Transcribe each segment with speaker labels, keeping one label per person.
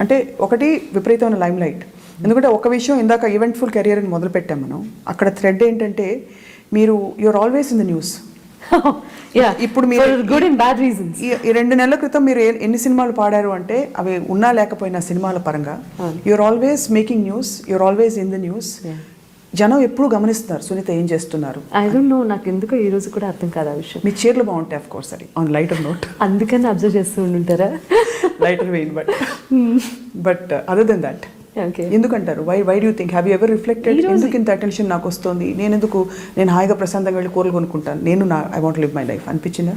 Speaker 1: అంటే ఒకటి విపరీతమైన లైమ్ లైట్. ఎందుకంటే ఒక విషయం ఇందాక ఈవెంట్ఫుల్ కెరియర్ అని మొదలు పెట్టాం మనం. అక్కడ థ్రెడ్ ఏంటంటే మీరు you are always in the news.
Speaker 2: ఇప్పుడు మీరు గుడ్ అండ్ బ్యాడ్ రీజన్స్.
Speaker 1: ఈ 2 నెలల క్రితం మీరు ఎన్ని సినిమాలు పాడారు అంటే అవి ఉన్నా లేకపోయినా సినిమాల పరంగా you are always making news, you are always in the news. జనం ఎప్పుడు గమనిస్తున్నారు సునీత ఏం చేస్తున్నారు.
Speaker 2: ఐ డోంట్ నో, నాకు ఎందుకో ఈ రోజు కూడా అర్థం కాదు ఆ విషయం.
Speaker 1: మీ చీరలు బాగుంటాయి ఆఫ్ కోర్స్, అది ఆన్ లైటర్ నోట్,
Speaker 2: అందుకని అబ్జర్వ్ చేస్తూ ఉంటుంటారా?
Speaker 1: Lighter vein. But other than that ఎందుకంటారు? Why do think, have you ever reflected ఎందుకు ఇంత అటెన్షన్ నాకు వస్తుంది, నేను హాయిగా ప్రశాంతంగా వెళ్ళి కూరలు కొనుక్కుంటాను, I want live my life అనిపించిందా?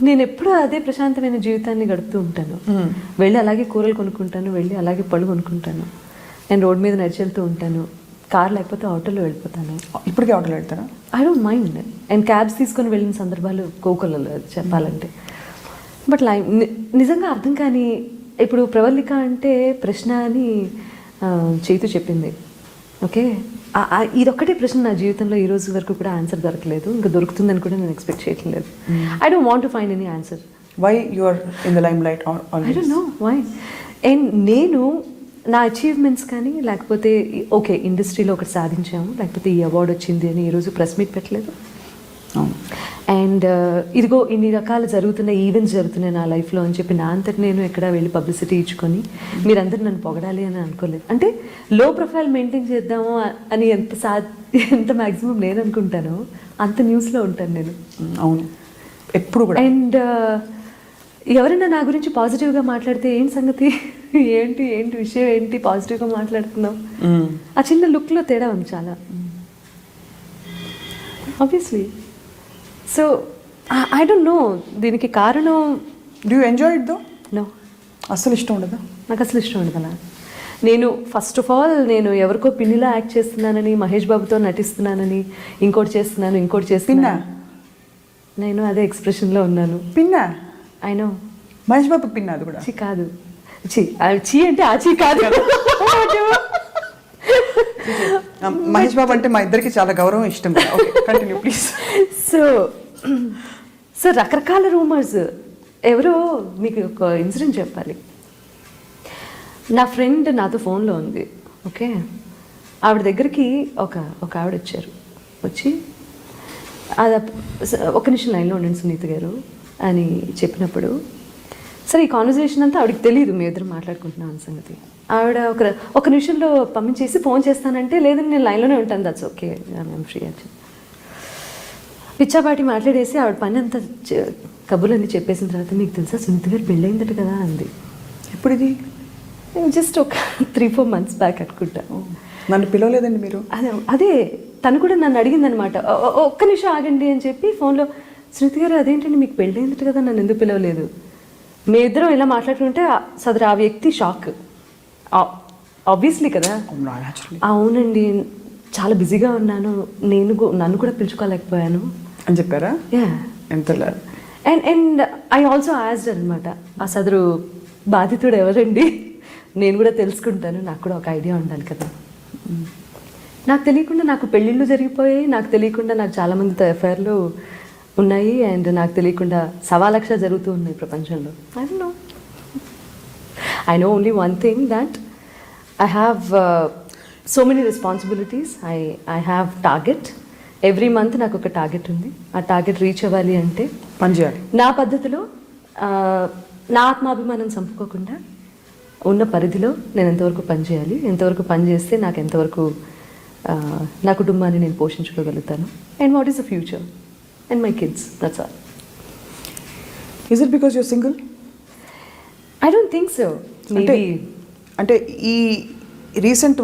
Speaker 2: నేను ఎప్పుడూ అదే ప్రశాంతమైన జీవితాన్ని గడుపుతూ ఉంటాను. వెళ్ళి అలాగే కూరలు కొనుక్కుంటాను, వెళ్ళి అలాగే పళ్ళు కొనుక్కుంటాను. నేను రోడ్ మీద నడిచి వెళ్తూ ఉంటాను, కార్ లేకపోతే ఆటోలో వెళ్ళిపోతాను.
Speaker 1: ఇప్పటికే ఆటోలో వెళ్తారా?
Speaker 2: I don't mind. And cabs తీసుకొని వెళ్ళిన సందర్భాలు కోకొల్లలో చెప్పాలంటే. బట్ నిజంగా అర్థం కాని, ఇప్పుడు ప్రవల్లిక అంటే ప్రశ్న అని చేతు చెప్పింది. ఓకే, ఇదొక్కటే ప్రశ్న నా జీవితంలో ఈ రోజు వరకు కూడా ఆన్సర్ దొరకలేదు. ఇంకా దొరుకుతుందని కూడా నేను ఎక్స్పెక్ట్ చేయట్లేదు. I don't want to find any answer.
Speaker 1: Why you are in the limelight?
Speaker 2: I don't know why. And నేను నా అచీవ్మెంట్స్ కానీ, లేకపోతే ఓకే ఇండస్ట్రీలో ఒకటి సాధించాము, లేకపోతే ఈ అవార్డు వచ్చింది అని ఈరోజు ప్రెస్ మీట్ పెట్టలేదు. అండ్ ఇదిగో ఇన్ని రకాల ఈవెంట్స్ జరుగుతున్నాయి నా లైఫ్లో అని చెప్పి నా అంతటి నేను ఎక్కడ వెళ్ళి పబ్లిసిటీ ఇచ్చుకొని మీరందరూ నన్ను పొగడాలి అని అనుకోలేదు. అంటే లో ప్రొఫైల్ మెయింటైన్ చేద్దాము అని ఎంత మ్యాక్సిమం నేను అనుకుంటానో అంత న్యూస్లో ఉంటాను నేను.
Speaker 1: అవును, ఎప్పుడు కూడా.
Speaker 2: అండ్ ఎవరైనా నా గురించి పాజిటివ్గా మాట్లాడితే ఏంటి సంగతి, ఏంటి విషయం ఏంటి, పాజిటివ్గా మాట్లాడుతున్నావు, ఆ చిన్న లుక్లో తేడా ఉంది చాలా obviously. So I don't know దీనికి కారణం.
Speaker 1: Do you enjoy it though?
Speaker 2: No,
Speaker 1: అస్సలు ఇష్టం ఉండదా?
Speaker 2: నాకు అసలు ఇష్టం ఉండదు అలా. నేను ఫస్ట్ ఆఫ్ ఆల్ నేను ఎవరికో పిన్నిలా యాక్ట్ చేస్తున్నానని, మహేష్ బాబుతో నటిస్తున్నానని, ఇంకోటి చేస్తున్నా, నేను అదే ఎక్స్ప్రెషన్లో ఉన్నాను.
Speaker 1: పిన్నా?
Speaker 2: I know.
Speaker 1: మహేష్ బాబు పిన్నా? అది కూడా
Speaker 2: కాదు. చీ అంటే ఆచీ కాదు.
Speaker 1: మహేష్ బాబు అంటే మా ఇద్దరికి చాలా గౌరవం, ఇష్టం. Continue please.
Speaker 2: సో రకరకాల రూమర్స్. ఎవరో మీకు ఒక ఇన్సిడెంట్ చెప్పాలి. నా ఫ్రెండ్ నాతో ఫోన్లో ఉంది. ఓకే, ఆవిడ దగ్గరికి ఒక ఆవిడ వచ్చి అది ఒక నిమిషం లైన్లో ఉండండి సునీత గారు అని చెప్పినప్పుడు, సరే ఈ కాన్వర్జేషన్ అంతా ఆవిడకి తెలియదు మీ ఇద్దరు మాట్లాడుకుంటున్నాం అన్న సంగతి. ఆవిడ ఒక నిమిషంలో పంపించేసి ఫోన్ చేస్తానంటే, లేదని నేను లైన్లోనే ఉంటాను, దట్స్ ఓకే ఐఎమ్ ఫ్రీ అని పిచ్చాపాటి మాట్లాడేసి ఆవిడ పని అంతా కబుర్లన్నీ చెప్పేసిన తర్వాత, మీకు తెలుసా సునీత గారు పెళ్ళయిందట కదా అంది.
Speaker 1: ఎప్పుడు ఇది?
Speaker 2: జస్ట్ ఒక 3-4 months బ్యాక్ అనుకుంటా.
Speaker 1: నన్ను పిలవలేదండి మీరు?
Speaker 2: అదే తను కూడా నన్ను అడిగింది అనమాట. ఒక్క నిమిషం ఆగండి అని చెప్పి ఫోన్లో, సునీత గారు అదేంటండి మీకు పెళ్ళయిందట కదా, నన్ను ఎందుకు పిలవలేదు? మీ ఇద్దరం ఇలా మాట్లాడుకుంటే సదరు ఆ వ్యక్తి షాక్ ఆబ్వియస్లీ కదా. అవునండి చాలా బిజీగా ఉన్నాను, నన్ను కూడా పిలుచుకోలేకపోయాను
Speaker 1: అని చెప్పారా? ఎంత.
Speaker 2: అండ్ ఐ ఆల్సో ఆస్డ్ అనమాట, ఆ సదరు బాధితుడు ఎవరండి, నేను కూడా తెలుసుకుంటాను, నాకు కూడా ఒక ఐడియా ఉండాలి కదా. నాకు తెలియకుండా నాకు పెళ్ళిళ్ళు జరిగిపోయాయి, నాకు తెలియకుండా నాకు చాలామందితో ఎఫ్ఐఆర్లు ఉన్నాయి, అండ్ నాకు తెలియకుండా 1,000,000 జరుగుతూ ఉన్నాయి ప్రపంచంలో. I know only one thing, that I have so many responsibilities. I have target. Every month నాకు ఒక టార్గెట్ ఉంది. ఆ టార్గెట్ రీచ్ అవ్వాలి అంటే
Speaker 1: పనిచేయాలి
Speaker 2: నా పద్ధతిలో, నా ఆత్మాభిమానం చంపుకోకుండా ఉన్న పరిధిలో నేను ఎంతవరకు పనిచేయాలి, ఎంతవరకు పని చేస్తే నాకు ఎంతవరకు నా కుటుంబాన్ని నేను పోషించుకోగలుగుతాను, and what is the future and my kids, that's all.
Speaker 1: Is it because you're single?
Speaker 2: I don't think so. Maybe.
Speaker 1: అంటే ఈ రీసెంట్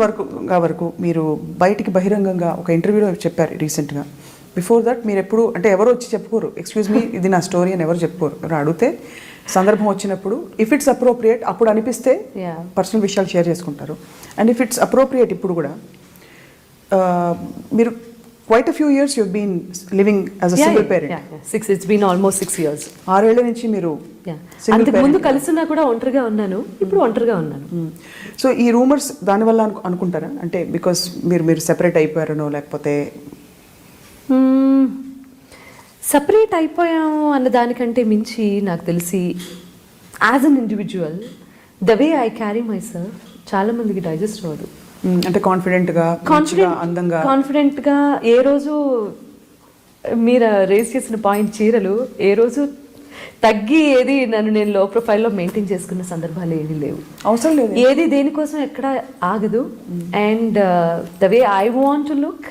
Speaker 1: వరకు మీరు బయటికి బహిరంగంగా ఒక ఇంటర్వ్యూలో చెప్పారు రీసెంట్గా. బిఫోర్ దట్ మీరు ఎప్పుడు అంటే ఎవరు వచ్చి చెప్పుకోరు, ఎక్స్క్యూజ్ మీ ఇది నా స్టోరీ అని ఎవరు చెప్పుకోరు. ఎవరు అడిగితే సందర్భం వచ్చినప్పుడు ఇఫ్ ఇట్స్ అప్రోప్రియేట్ అప్పుడు అనిపిస్తే పర్సనల్ విషయాలు షేర్ చేసుకుంటారు. అండ్ ఇఫ్ ఇట్స్ అప్రోప్రియేట్ ఇప్పుడు కూడా మీరు quite a few years you've been living as a single parent.
Speaker 2: It's been almost 6 years.
Speaker 1: 6 ఏళ్ల నుంచి మీరు
Speaker 2: అంతకు ముందు కలిసినా కూడా ఒంటరిగా ఉన్నాను, ఇప్పుడు ఒంటరిగా ఉన్నాను.
Speaker 1: సో ఈ రూమర్స్ దానివల్ల అనుకుంటారా? అంటే బికాస్ మీరు సెపరేట్ అయిపోయారనో, లేకపోతే
Speaker 2: సపరేట్ అయిపోయాము అన్న దానికంటే మించి నాకు తెలిసి as an individual the way I carry my self చాలా మందికి డైజెస్ట్ అవ్వదు.
Speaker 1: అంటే కాన్ఫిడెంట్గా, అందంగా,
Speaker 2: కాన్ఫిడెంట్గా ఏ రోజు మీరు రేస్ చేసిన పాయింట్ చీరలు ఏ రోజు తగ్గి ఏది నన్ను నేను లో ప్రొఫైల్లో మెయింటైన్ చేసుకున్న సందర్భాలు ఏది లేవు.
Speaker 1: అవసరం లేదు.
Speaker 2: ఏది దేనికోసం ఎక్కడ ఆగదు. And the way I want to look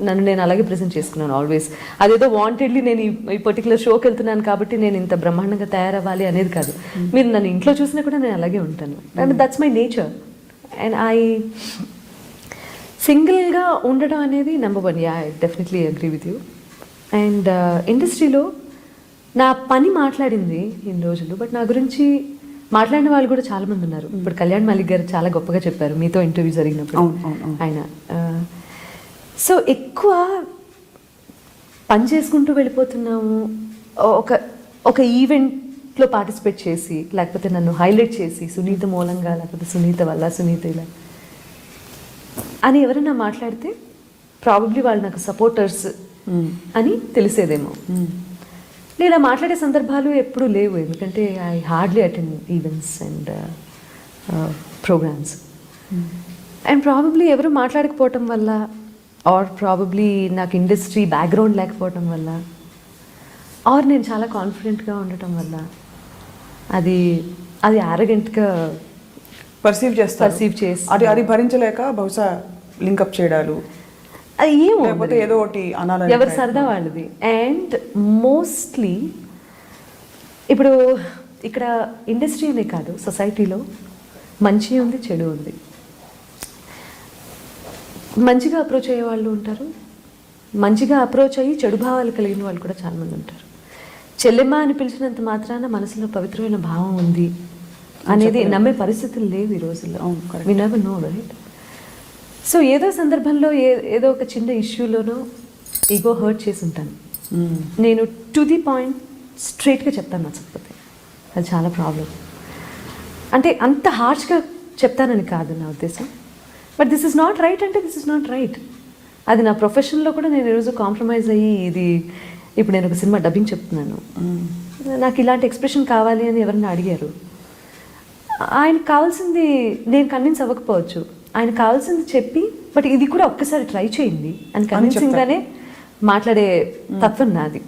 Speaker 2: నన్ను నేను అలాగే ప్రజెంట్ చేసుకున్నాను ఆల్వేస్. అదేదో వాంటెడ్లీ నేను ఈ పర్టికులర్ షోకి వెళ్తున్నాను కాబట్టి నేను ఇంత బ్రహ్మాండంగా తయారవ్వాలి అనేది కాదు. మీరు నన్ను ఇంట్లో చూసినా కూడా నేను అలాగే ఉంటాను. And that's my nature. And I సింగిల్గా ఉండడం అనేది number one. Yeah, I definitely agree with you. And ఇండస్ట్రీలో నా పని మాట్లాడింది ఇన్ని రోజులు, బట్ నా గురించి మాట్లాడిన వాళ్ళు కూడా చాలామంది ఉన్నారు. ఇప్పుడు కళ్యాణ్ మలిక్ గారు చాలా గొప్పగా చెప్పారు మీతో ఇంటర్వ్యూ జరిగినప్పుడు. ఆయన సో ఎక్కువ పని చేసుకుంటూ వెళ్ళిపోతున్నాము. ఒక ఈవెంట్లో పార్టిసిపేట్ చేసి లేకపోతే నన్ను హైలైట్ చేసి సునీత మూలంగా లేకపోతే సునీత వల్ల సునీత ఇలా అని ఎవరైనా మాట్లాడితే ప్రాబబ్లీ వాళ్ళు నాకు సపోర్టర్స్ అని తెలిసేదేమో. నేను మాట్లాడే సందర్భాలు ఎప్పుడూ లేవు, ఎందుకంటే I hardly attend events and programmes. And probably ఎవరు మాట్లాడకపోవటం వల్ల ఆర్ ప్రాబబ్లీ నాకు ఇండస్ట్రీ బ్యాక్గ్రౌండ్ లేకపోవటం వల్ల ఆర్ నేను చాలా కాన్ఫిడెంట్గా ఉండటం వల్ల అది యారగెంట్గా
Speaker 1: పర్సీవ్ చేసి అది భరించలేక బహుశా లింకప్ చేయడాలు లేకపోతే ఏదో ఒకటి అనాలని
Speaker 2: ఎవరు సరదా వాళ్ళది. అండ్ మోస్ట్లీ ఇప్పుడు ఇక్కడ ఇండస్ట్రీ అనే కాదు, సొసైటీలో మంచి ఉంది, చెడు ఉంది. మంచిగా అప్రోచ్ అయ్యే వాళ్ళు ఉంటారు, మంచిగా అప్రోచ్ అయ్యి చెడు భావాలు కలిగిన వాళ్ళు కూడా చాలామంది ఉంటారు. చెల్లెమ్మ అని పిలిచినంత మాత్రాన మనసులో పవిత్రమైన భావం ఉంది అనేది నమ్మే పరిస్థితులు లేవు ఈ రోజుల్లో. We never know, right? So ఏదో సందర్భంలో ఏదో ఒక చిన్న ఇష్యూలోనో ఈగో హర్ట్ చేసి ఉంటాను. నేను టు ది పాయింట్ స్ట్రైట్గా చెప్తాను నచ్చకపోతే. అది చాలా ప్రాబ్లం. అంటే అంత హార్ష్గా చెప్తానని కాదు నా ఉద్దేశం, but this is not right అంటే దిస్ ఇస్ నాట్ రైట్. అది నా ప్రొఫెషన్లో కూడా నేను ఈరోజు కాంప్రమైజ్ అయ్యి ఇప్పుడు నేను ఒక సినిమా డబ్బింగ్ చెప్తున్నాను, నాకు ఇలాంటి ఎక్స్ప్రెషన్ కావాలి అని ఎవరన్నా అడిగారు. ఆయనకు కావాల్సింది నేను కన్విన్స్ అవ్వకపోవచ్చు, ఆయన కావాల్సింది చెప్పి బట్ ఇది కూడా ఒక్కసారి ట్రై చేయండి అని కన్విన్సింగ్గానే మాట్లాడే తత్వం నాది.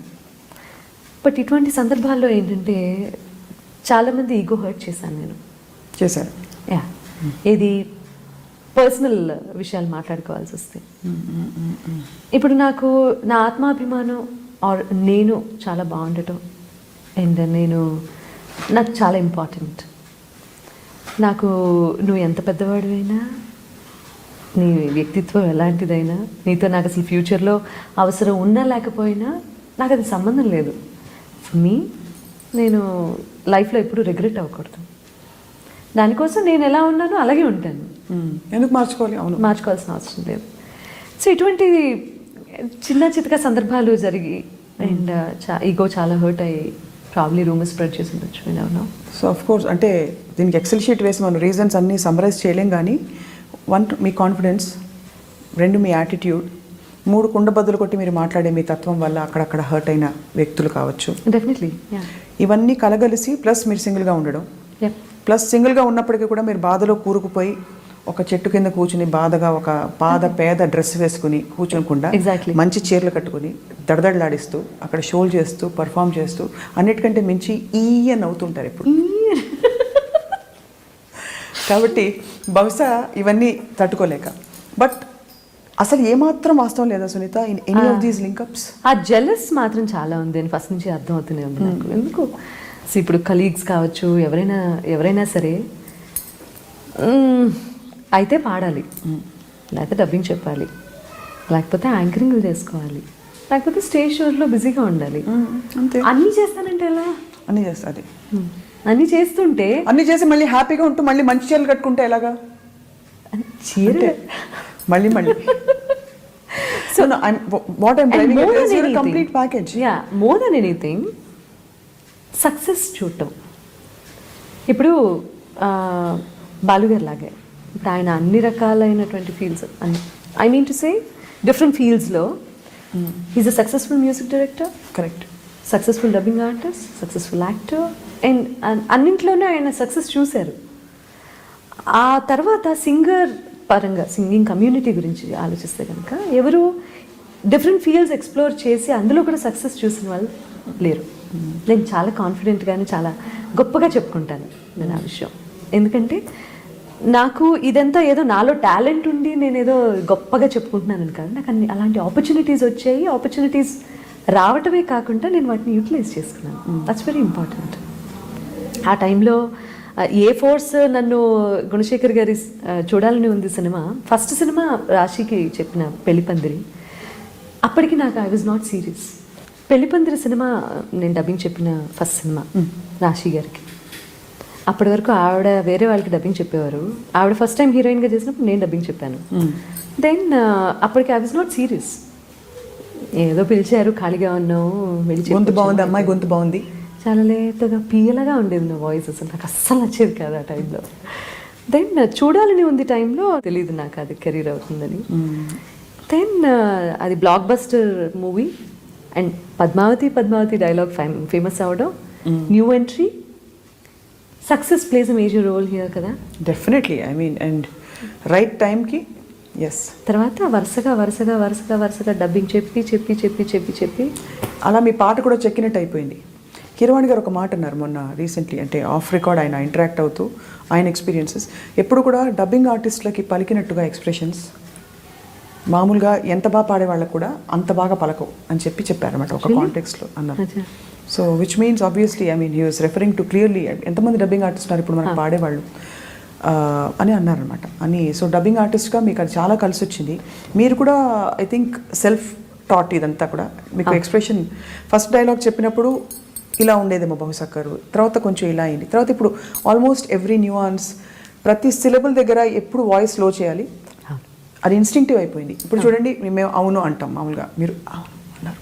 Speaker 2: బట్ ఇటువంటి సందర్భాల్లో ఏంటంటే చాలామంది ఈగో హర్ట్ చేశాను నేను.
Speaker 1: చేశారు.
Speaker 2: యా, ఇది పర్సనల్ విషయాలు మాట్లాడుకోవాల్సి వస్తే ఇప్పుడు నాకు నా ఆత్మాభిమానం ఆర్ నేను చాలా బాగుండటం అండ్ నాకు చాలా ఇంపార్టెంట్. నాకు నువ్వు ఎంత పెద్దవాడివైనా, నీ వ్యక్తిత్వం ఎలాంటిదైనా, నీతో నాకు అసలు ఫ్యూచర్లో అవసరం ఉన్నా లేకపోయినా నాకు అది సంబంధం లేదు. ఫర్ మీ, నేను లైఫ్లో ఎప్పుడూ రిగ్రెట్ అవ్వకూడదు. దానికోసం నేను ఎలా ఉన్నానో అలాగే ఉంటాను.
Speaker 1: ఎందుకు మార్చుకోవాలి? అవును,
Speaker 2: మార్చుకోవాల్సిన అవసరం లేదు. సో ఇటువంటి చిన్న చితక సందర్భాలు జరిగి అండ్ ఈగో చాలా హర్ట్ అయ్యి ప్రాబ్లీ రూమర్ స్ప్రెడ్ చేసి ఉండొచ్చు. నేను
Speaker 1: సో ఆఫ్ కోర్స్ అంటే దీనికి ఎక్సెల్ షీట్ వేసి మనం రీజన్స్ అన్నీ సమ్మరైజ్ చేయలేం, కానీ 1 మీ కాన్ఫిడెన్స్, 2 మీ యాటిట్యూడ్, 3 కుండబద్దలు కొట్టి మీరు మాట్లాడే మీ తత్వం వల్ల అక్కడక్కడ హర్ట్ అయిన వ్యక్తులు కావచ్చు.
Speaker 2: డెఫినెట్లీ
Speaker 1: ఇవన్నీ కలగలిసి ప్లస్ మీరు సింగిల్గా ఉండడం, ప్లస్ సింగిల్గా ఉన్నప్పటికీ కూడా మీరు బాధలో కూరుకుపోయి ఒక చెట్టు కింద కూర్చుని బాధగా ఒక పేద డ్రెస్ వేసుకుని కూర్చోకుండా మంచి చీరలు కట్టుకుని దడదడలాడిస్తూ అక్కడ షోలు చేస్తూ పర్ఫామ్ చేస్తూ అన్నిటికంటే మించి ఈయన అవుతుంటారు ఇప్పుడు. కాబట్టి బహుశా ఇవన్నీ తట్టుకోలేక, బట్ అసలు ఏమాత్రం వాస్తవం లేదా Sunitha in any of these linkups?
Speaker 2: ఆ జెలస్ మాత్రం చాలా ఉంది అని ఫస్ట్ నుంచి అర్థం అవుతూనే ఉంది నాకు. ఎందుకు ఇప్పుడు కలీగ్స్ కావచ్చు, ఎవరైనా సరే అయితే పాడాలి, లేకపోతే డబ్బింగ్ చెప్పాలి, లేకపోతే యాంకరింగ్లు చేసుకోవాలి, లేకపోతే స్టేజ్ షోస్లో బిజీగా ఉండాలి.
Speaker 1: అంతే.
Speaker 2: అన్నీ చేస్తానంటే ఎలా?
Speaker 1: అన్నీ చేస్తుంది.
Speaker 2: అన్నీ చేస్తుంటే
Speaker 1: అన్నీ చేసి మళ్ళీ హ్యాపీగా ఉంటూ మళ్ళీ మంచి చీరలు కట్టుకుంటే ఎలాగా?
Speaker 2: చీర
Speaker 1: మళ్ళీ so what I'm driving is your complete package.
Speaker 2: Yeah, more than anything success చూడటం. ఇప్పుడు బాలుగారు లాగే ఇప్పుడు ఆయన అన్ని రకాలైనటువంటి fields, I mean to say different ఫీల్డ్స్లో is a successful music director,
Speaker 1: correct,
Speaker 2: successful dubbing artist, successful actor, and అన్నింట్లోనే ఆయన సక్సెస్ చూశారు. ఆ తర్వాత సింగర్ పరంగా సింగింగ్ కమ్యూనిటీ గురించి ఆలోచిస్తే కనుక ఎవరు డిఫరెంట్ ఫీల్డ్స్ ఎక్స్ప్లోర్ చేసి అందులో కూడా సక్సెస్ చూసిన వాళ్ళు లేరు. నేను చాలా కాన్ఫిడెంట్గానే చాలా గొప్పగా చెప్పుకుంటాను నేను ఆ విషయం. ఎందుకంటే నాకు ఇదంతా ఏదో నాలో టాలెంట్ ఉండి నేను ఏదో గొప్పగా చెప్పుకుంటున్నాను కాదు, నాకు అన్ని అలాంటి ఆపర్చునిటీస్ వచ్చాయి. ఆపర్చునిటీస్ రావటమే కాకుండా నేను వాటిని యూటిలైజ్ చేసుకున్నాను. That's very important. ఆ టైంలో ఏ ఫోర్స్ నన్ను గుణశేఖర్ గారి చూడాలని ఉంది సినిమా, ఫస్ట్ సినిమా రాశికి చెప్పిన పెళ్లిపందిరి. అప్పటికి నాకు I was not serious. Pellipandiri cinema నేను డబ్బింగ్ చెప్పిన ఫస్ట్ సినిమా రాశి గారికి. అప్పటి వరకు ఆవిడ వేరే వాళ్ళకి డబ్బింగ్ చెప్పేవారు. ఆవిడ ఫస్ట్ టైం హీరోయిన్గా చేసినప్పుడు నేను డబ్బింగ్ చెప్పాను. దెన్ అప్పటికి ఐ వాజ్ నాట్ సీరియస్. ఏదో పిలిచారు, ఖాళీగా ఉన్నావు, వెళ్ళి
Speaker 1: గొంతు బాగుంది, అమ్మాయి గొంతు బాగుంది,
Speaker 2: చాలా లేతగా పీయలగా ఉండేది నా వాయిస్. అసలు నాకు అస్సలు నచ్చేది కాదు ఆ టైంలో. దెన్ చూడాలని ఉంది టైంలో తెలియదు నాకు అది కెరీర్ అవుతుందని. దెన్ అది blockbuster movie and Padmavati dialogue famous అవడం, new entry, success place a major role here కదా.
Speaker 1: Definitely. I mean and right టైంకి. ఎస్.
Speaker 2: తర్వాత వరుసగా డబ్బింగ్ చెప్పి
Speaker 1: అలా మీ పాట కూడా చెక్కినట్టు అయిపోయింది. కీరవాణి గారు ఒక మాట అన్నారు మొన్న రీసెంట్లీ, అంటే ఆఫ్ రికార్డ్ ఆయన ఇంటరాక్ట్ అవుతూ ఆయన ఎక్స్పీరియన్సెస్, ఎప్పుడు కూడా డబ్బింగ్ ఆర్టిస్టులకి పలికినట్టుగా ఎక్స్ప్రెషన్స్ మామూలుగా ఎంత బాగా పాడే వాళ్ళకు కూడా అంత బాగా పలకవు అని చెప్పారన్నమాట ఒక కాంటెక్స్లో అన్నారు. So which means obviously I mean he was referring to clearly ఎంతమంది డబ్బింగ్ ఆర్టిస్ట్ ఉన్నారు ఇప్పుడు మనకు పాడేవాళ్ళు అని అన్నారనమాట. అని సో డబ్బింగ్ ఆర్టిస్ట్గా మీకు అది చాలా కలిసి వచ్చింది. మీరు కూడా ఐ థింక్ సెల్ఫ్ టాట్ ఇదంతా కూడా. మీకు ఎక్స్ప్రెషన్ ఫస్ట్ డైలాగ్ చెప్పినప్పుడు ఇలా ఉండేదేమో బహుశా కరువు, తర్వాత కొంచెం ఇలా అయింది, తర్వాత ఇప్పుడు ఆల్మోస్ట్ ఎవ్రీ న్యూఆన్స్ ప్రతి సిలబుల్ దగ్గర ఎప్పుడు వాయిస్ లో చేయాలి, అది ఇన్స్టింక్టివ్ అయిపోయింది. ఇప్పుడు చూడండి మేము అవును అంటాం మామూలుగా, మీరు అవును అన్నారు.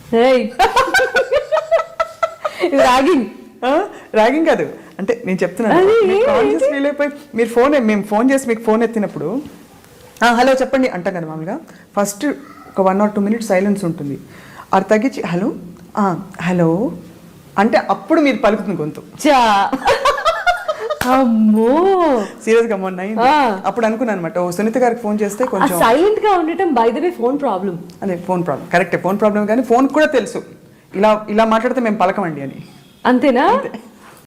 Speaker 1: ర్యాగింగ్ కాదు అంటే నేను చెప్తున్నాను, కాన్షియస్ ఫీల్ అయిపోయి మీరు మేము ఫోన్ చేసి మీకు ఫోన్ ఎత్తినప్పుడు హలో చెప్పండి అంటాం కదా మామూలుగా. ఫస్ట్ ఒక 1 or 2 minutes సైలెన్స్ ఉంటుంది, అది తగ్గించి హలో హలో అంటే అప్పుడు మీరు పలుకుతుంది గొంతు.
Speaker 2: అమ్మో
Speaker 1: సీరియస్గా మొన్న అప్పుడు అనుకున్నాను అనమాట, ఓ సునీత గారికి ఫోన్ చేస్తే కొంచెం
Speaker 2: సైలెంట్ గా ఉండటం by the way phone problem.
Speaker 1: అదే ఫోన్ ప్రాబ్లం, కరెక్టే ఫోన్ ప్రాబ్లం, కానీ ఫోన్ కూడా తెలుసు ఇలా మాట్లాడితే మేము పలకమండి అని.
Speaker 2: అంతేనా?